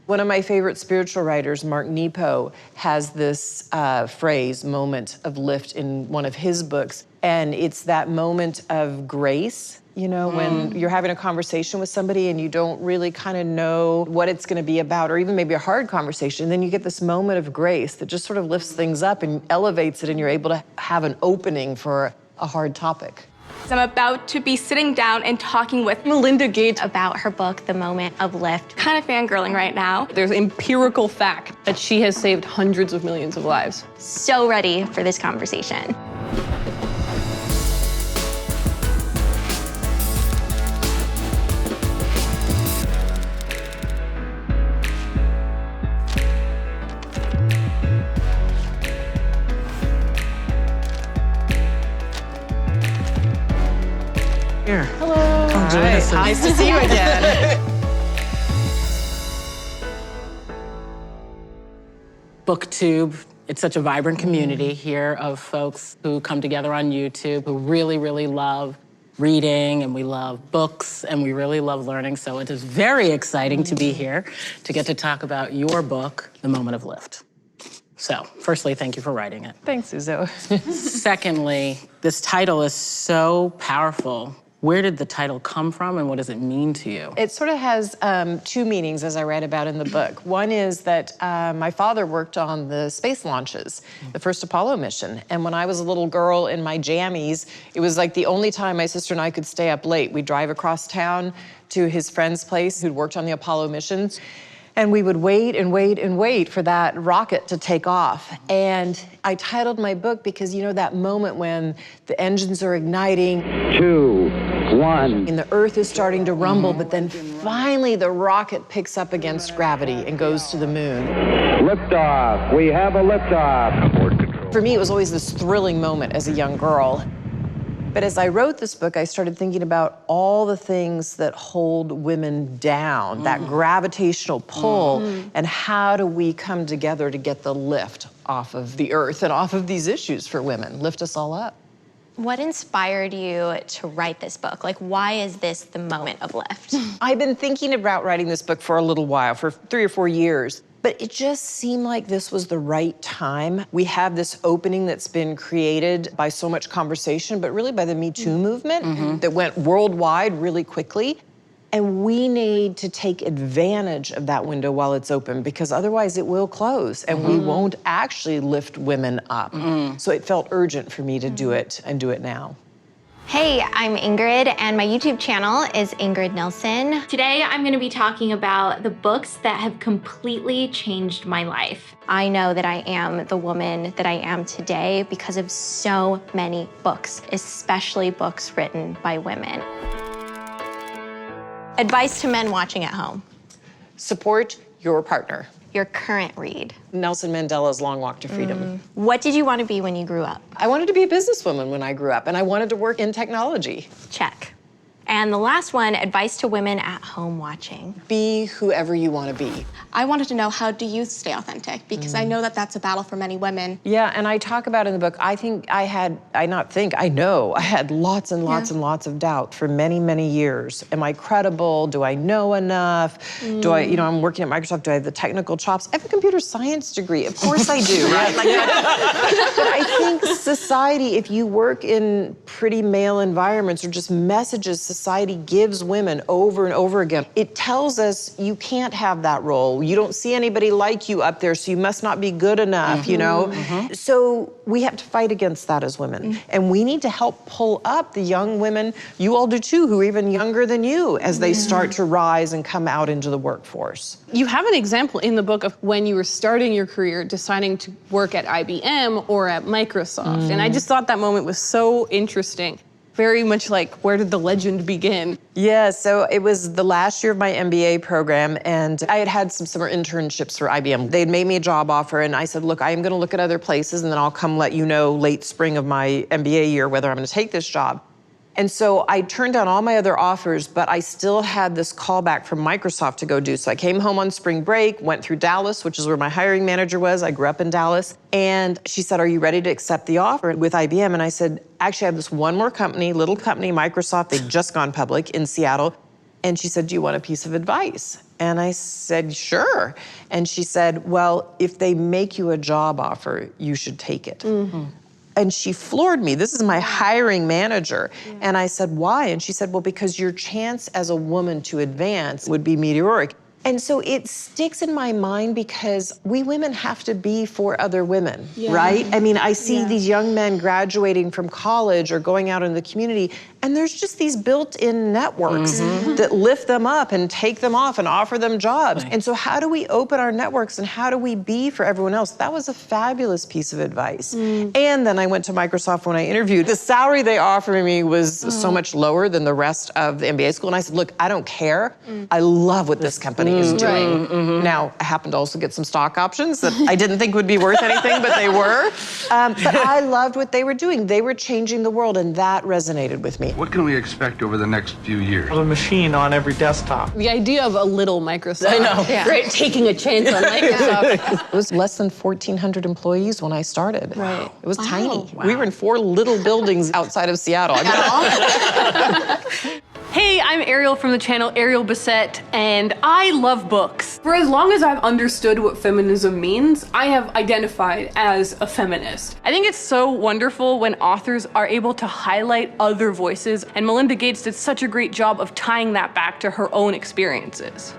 One of my favorite spiritual writers, Mark Nepo, has this phrase, moment of lift, in one of his books. And it's that moment of grace, you know, when you're having a conversation with somebody and you don't really kind of know what it's gonna be about, or even maybe a hard conversation, and then you get this moment of grace that just sort of lifts things up and elevates it, and you're able to have an opening for a hard topic. I'm about to be sitting down and talking with Melinda Gates about her book, The Moment of Lift. kind of fangirling right now. There's empirical fact that she has saved hundreds of millions of lives. So ready for this conversation. Here. Hello. Come join us. Nice to see you again. BookTube, it's such a vibrant community here of folks who come together on YouTube, who really, really love reading, and we love books, and we really love learning. So it is very exciting to be here to get to talk about your book, The Moment of Lift. So, firstly, thank you for writing it. Thanks, Uzo. Secondly, this title is so powerful. Where did the title come from, and what does it mean to you? It sort of has two meanings, as I write about in the book. One is that my father worked on the space launches, the first Apollo mission. And when I was a little girl in my jammies, it was like the only time my sister and I could stay up late. We'd drive across town to his friend's place who'd worked on the Apollo missions. And we would wait and wait and wait for that rocket to take off. And I titled my book because, you know, that moment when the engines are igniting. 2, 1. And the earth is starting to rumble, but then finally the rocket picks up against gravity and goes to the moon. Liftoff. We have a liftoff. For me, it was always this thrilling moment as a young girl. But as I wrote this book, I started thinking about all the things that hold women down, that gravitational pull, and how do we come together to get the lift off of the earth and off of these issues for women, lift us all up. What inspired you to write this book? Like, why is this the moment of lift? I've been thinking about writing this book for a little while, for 3 or 4 years. But it just seemed like this was the right time. We have this opening that's been created by so much conversation, but really by the Me Too movement that went worldwide really quickly. And we need to take advantage of that window while it's open, because otherwise it will close and we won't actually lift women up. So it felt urgent for me to do it and do it now. Hey, I'm Ingrid, and my YouTube channel is Ingrid Nilsson. Today, I'm gonna be talking about the books that have completely changed my life. I know that I am the woman that I am today because of so many books, especially books written by women. Advice to men watching at home. Support your partner. Your current read. Nelson Mandela's Long Walk to Freedom. What did you want to be when you grew up? I wanted to be a businesswoman when I grew up, and I wanted to work in technology. Check. And the last one, advice to women at home watching. Be whoever you want to be. I wanted to know, how do you stay authentic? Because I know that that's a battle for many women. Yeah, and I talk about in the book, I know I had lots and lots and lots of doubt for many, many years. Am I credible? Do I know enough? Do I, I'm working at Microsoft, do I have the technical chops? I have a computer science degree. Of course I do, right? But I think society, if you work in pretty male environments or just messages society gives women over and over again, it tells us you can't have that role. You don't see anybody like you up there, so you must not be good enough, So we have to fight against that as women. And we need to help pull up the young women, you all do too, who are even younger than you, as they start to rise and come out into the workforce. You have an example in the book of when you were starting your career, deciding to work at IBM or at Microsoft. And I just thought that moment was so interesting. Very much like, where did the legend begin? Yeah, so it was the last year of my MBA program, and I had some summer internships for IBM. They'd made me a job offer, and I said, look, I am gonna look at other places, and then I'll come let you know late spring of my MBA year whether I'm gonna take this job. And so I turned down all my other offers, but I still had this callback from Microsoft to go do. So I came home on spring break, went through Dallas, which is where my hiring manager was. I grew up in Dallas. And she said, are you ready to accept the offer with IBM? And I said, actually, I have this one more company, little company, Microsoft. They'd just gone public in Seattle. And she said, do you want a piece of advice? And I said, sure. And she said, well, if they make you a job offer, you should take it. And she floored me. This is my hiring manager. And I said, why? And she said, well, because your chance as a woman to advance would be meteoric. And so it sticks in my mind because we women have to be for other women, right? I mean, I see these young men graduating from college or going out in the community, and there's just these built-in networks that lift them up and take them off and offer them jobs. And so how do we open our networks and how do we be for everyone else? That was a fabulous piece of advice. And then I went to Microsoft when I interviewed. The salary they offered me was so much lower than the rest of the MBA school. And I said, look, I don't care. I love what this company is doing. Now, I happened to also get some stock options that I didn't think would be worth anything, but they were. But I loved what they were doing. They were changing the world, and that resonated with me. What can we expect over the next few years? A machine on every desktop. The idea of a little Microsoft. I know. Right? Taking a chance on Microsoft. It was less than 1,400 employees when I started. Right. It was tiny. We were in 4 little buildings outside of Seattle. Hey, I'm Ariel from the channel Ariel Bissett, and I love books. For as long as I've understood what feminism means, I have identified as a feminist. I think it's so wonderful when authors are able to highlight other voices, and Melinda Gates did such a great job of tying that back to her own experiences.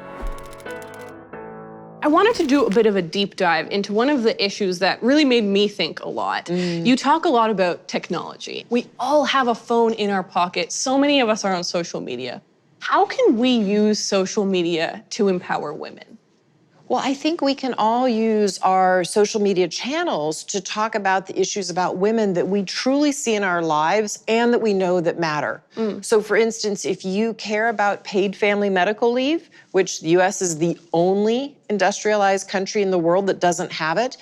I wanted to do a bit of a deep dive into one of the issues that really made me think a lot. You talk a lot about technology. We all have a phone in our pocket. So many of us are on social media. How can we use social media to empower women? Well, I think we can all use our social media channels to talk about the issues about women that we truly see in our lives and that we know that matter. So for instance, if you care about paid family medical leave, which the US is the only industrialized country in the world that doesn't have it,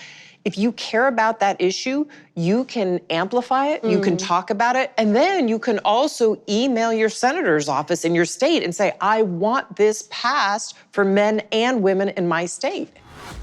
if you care about that issue, you can amplify it, you can talk about it, and then you can also email your senator's office in your state and say, I want this passed for men and women in my state.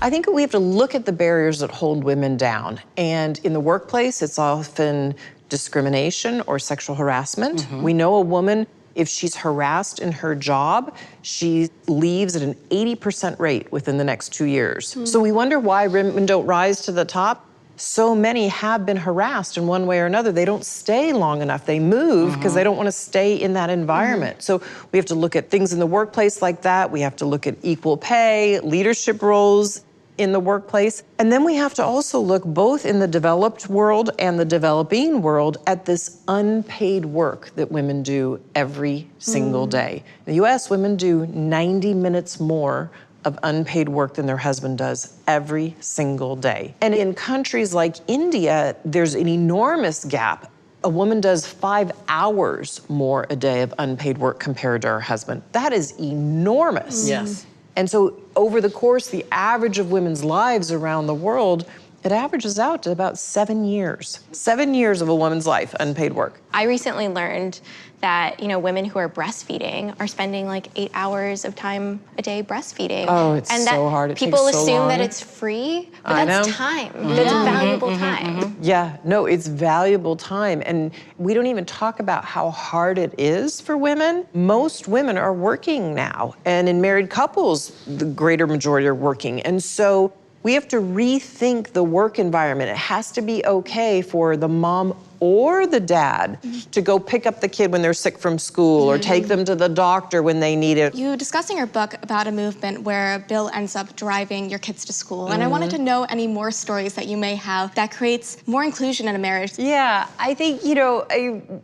I think we have to look at the barriers that hold women down. And in the workplace, it's often discrimination or sexual harassment. We know a woman, if she's harassed in her job, she leaves at an 80% rate within the next 2 years. So we wonder why women don't rise to the top. So many have been harassed in one way or another. They don't stay long enough. They move because they don't want to stay in that environment. So we have to look at things in the workplace like that. We have to look at equal pay, leadership roles in the workplace. And then we have to also look both in the developed world and the developing world at this unpaid work that women do every single day. In the US, women do 90 minutes more of unpaid work than their husband does every single day. And in countries like India, there's an enormous gap. A woman does 5 hours more a day of unpaid work compared to her husband. That is enormous. Yes. And so over the course, the average of women's lives around the world, it averages out to about 7 years. 7 years of a woman's life, unpaid work. I recently learned that, women who are breastfeeding are spending like 8 hours of time a day breastfeeding. Oh, it's and so hard. It people takes so assume long. that it's free, but I that's know. time. That's valuable time. Yeah, no, it's valuable time. And we don't even talk about how hard it is for women. Most women are working now. And in married couples, the greater majority are working. And so we have to rethink the work environment. It has to be okay for the mom or the dad to go pick up the kid when they're sick from school or take them to the doctor when they need it. You discuss in your book about a movement where Bill ends up driving your kids to school. And I wanted to know any more stories that you may have that creates more inclusion in a marriage. Yeah, I think,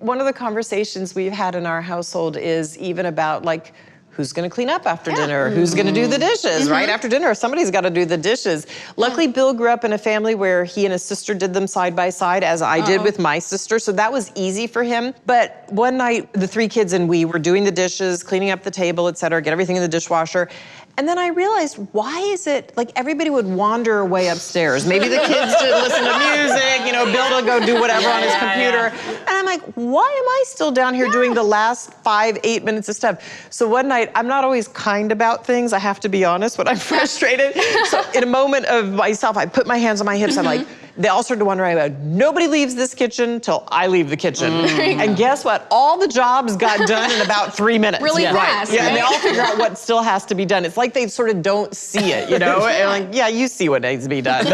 one of the conversations we've had in our household is even about like, who's gonna clean up after dinner? Who's gonna do the dishes, right? After dinner, somebody's gotta do the dishes. Luckily, Bill grew up in a family where he and his sister did them side by side, as I did with my sister, so that was easy for him. But one night, the 3 kids and we were doing the dishes, cleaning up the table, et cetera, get everything in the dishwasher. And then I realized, why is it, like everybody would wander away upstairs. Maybe the kids did listen to music, Bill to go do whatever on his computer. And I'm like, why am I still down here doing the last 5-8 minutes of stuff? So one night, I'm not always kind about things, I have to be honest, when I'm frustrated. So in a moment of myself, I put my hands on my hips, I'm like, They all started wondering about, nobody leaves this kitchen till I leave the kitchen. And guess what? All the jobs got done in about 3 minutes. Really fast, Yeah, and they right? all figure out what still has to be done. It's like they sort of don't see it, you know? And like, yeah, you see what needs to be done.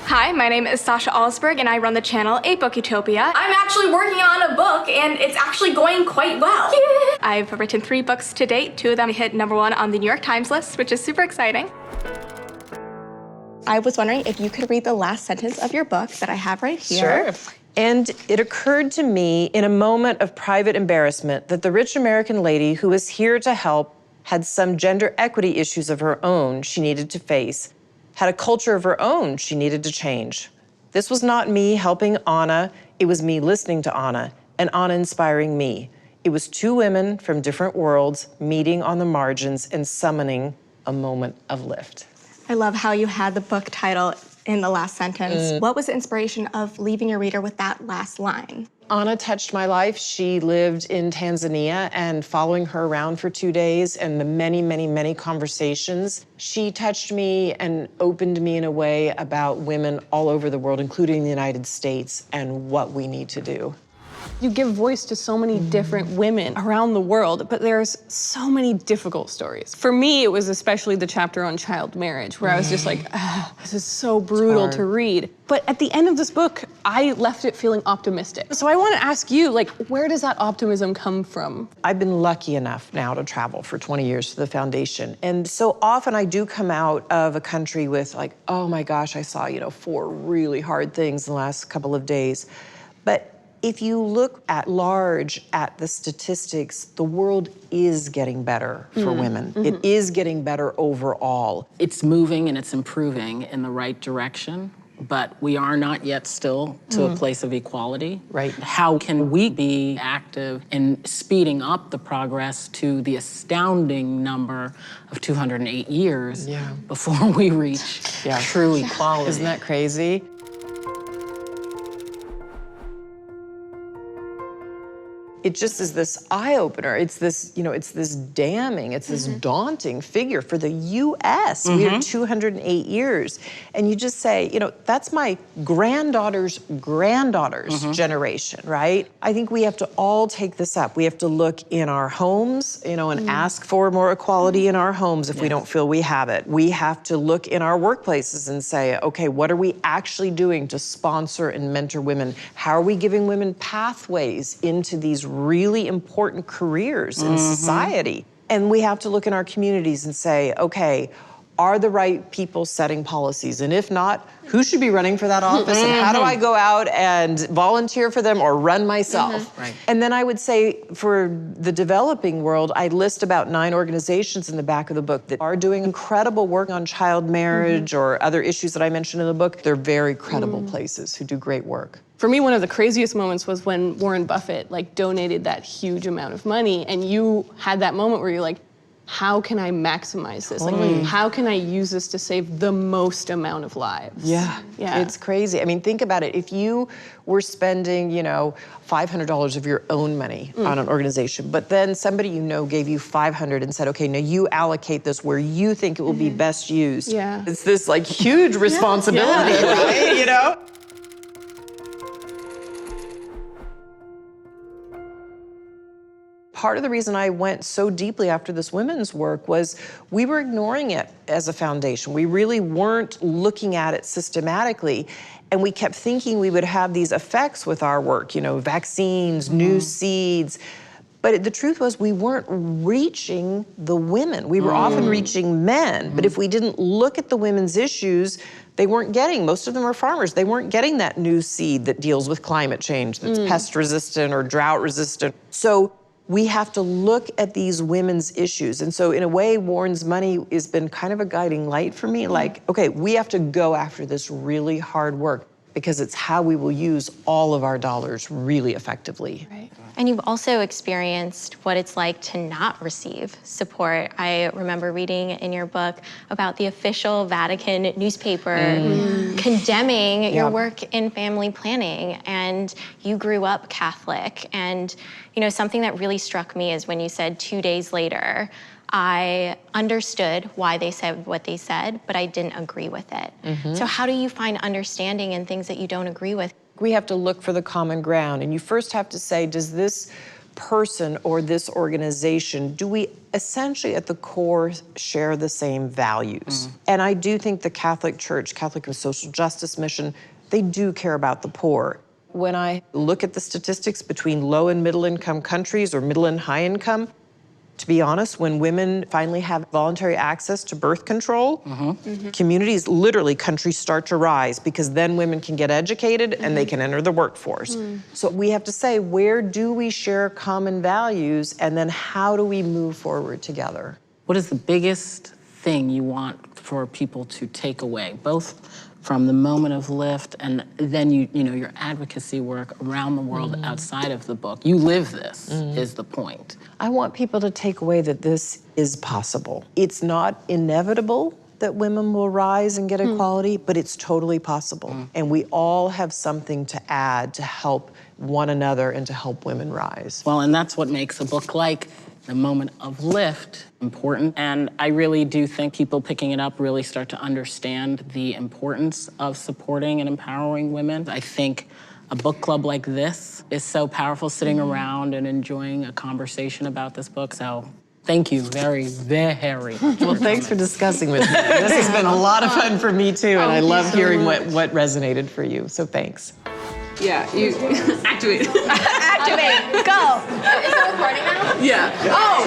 Hi, my name is Sasha Alsberg, and I run the channel A Book Utopia. I'm actually working on a book, and it's actually going quite well. Yeah. I've written 3 books to date. 2 of them hit #1 on the New York Times list, which is super exciting. I was wondering if you could read the last sentence of your book that I have right here. Sure. And it occurred to me in a moment of private embarrassment that the rich American lady who was here to help had some gender equity issues of her own she needed to face, had a culture of her own she needed to change. This was not me helping Anna, it was me listening to Anna, and Anna inspiring me. It was 2 women from different worlds meeting on the margins and summoning a moment of lift. I love how you had the book title in the last sentence. What was the inspiration of leaving your reader with that last line? Anna touched my life. She lived in Tanzania, and following her around for 2 days and the many, many, many conversations, she touched me and opened me in a way about women all over the world, including the United States, and what we need to do. You give voice to so many different women around the world, but there's so many difficult stories. For me, it was especially the chapter on child marriage, where I was just like, this is so brutal to read. But at the end of this book, I left it feeling optimistic. So I want to ask you, like, where does that optimism come from? I've been lucky enough now to travel for 20 years for the foundation. And so often I do come out of a country with like, oh my gosh, I saw, 4 really hard things in the last couple of days. But if you look at large at the statistics, the world is getting better for women. It is getting better overall. It's moving and it's improving in the right direction, but we are not yet still to a place of equality. Right. How can we be active in speeding up the progress to the astounding number of 208 years before we reach true equality? Isn't that crazy? It just is this eye-opener. It's this, it's this damning, it's this daunting figure for the US. We are 208 years. And you just say, that's my granddaughter's generation, right? I think we have to all take this up. We have to look in our homes, and ask for more equality in our homes if we don't feel we have it. We have to look in our workplaces and say, okay, what are we actually doing to sponsor and mentor women? How are we giving women pathways into these really important careers in society? And we have to look in our communities and say, okay, are the right people setting policies? And if not, who should be running for that office? And how do I go out and volunteer for them or run myself? Right. And then I would say for the developing world, I list about 9 organizations in the back of the book that are doing incredible work on child marriage or other issues that I mentioned in the book. They're very credible places who do great work. For me, one of the craziest moments was when Warren Buffett donated that huge amount of money, and you had that moment where you're like, how can I maximize this? How can I use this to save the most amount of lives? Yeah, it's crazy. I mean, think about it. If you were spending, $500 of your own money on an organization, but then somebody gave you $500 and said, okay, now you allocate this where you think it will be best used. Yeah. It's this huge responsibility, right? Part of the reason I went so deeply after this women's work was we were ignoring it as a foundation. We really weren't looking at it systematically. And we kept thinking we would have these effects with our work, vaccines, new seeds. But the truth was we weren't reaching the women. We were often reaching men. But if we didn't look at the women's issues, they weren't getting, most of them are farmers, they weren't getting that new seed that deals with climate change, that's pest resistant or drought resistant. So we have to look at these women's issues. And so in a way, Warren's money has been kind of a guiding light for me. Okay, we have to go after this really hard work because it's how we will use all of our dollars really effectively. Right. And you've also experienced what it's like to not receive support. I remember reading in your book about the official Vatican newspaper condemning your work in family planning, and you grew up Catholic. And something that really struck me is when you said 2 days later, I understood why they said what they said, but I didn't agree with it. So how do you find understanding in things that you don't agree with? We have to look for the common ground, and you first have to say, does this person or this organization, do we essentially at the core share the same values? And I do think the Catholic Church, Catholic Social Justice Mission, they do care about the poor. When I look at the statistics between low and middle income countries or middle and high income, to be honest, when women finally have voluntary access to birth control, communities, literally countries start to rise, because then women can get educated and they can enter the workforce. So we have to say, where do we share common values, and then how do we move forward together? What is the biggest thing you want for people to take away, both from the moment of Lift and then your advocacy work around the world outside of the book? You live this, is the point. I want people to take away that this is possible. It's not inevitable that women will rise and get equality, but it's totally possible. And we all have something to add to help one another and to help women rise. Well, and that's what makes a book like The Moment of Lift important. And I really do think people picking it up really start to understand the importance of supporting and empowering women. I think a book club like this is so powerful, sitting around and enjoying a conversation about this book. So thank you very, very much. Well, thanks for discussing with me. This has been a lot of fun for me too, and I love hearing what resonated for you, so thanks. Yeah, you activate. Activate, go. Is it recording now? Yeah. Oh.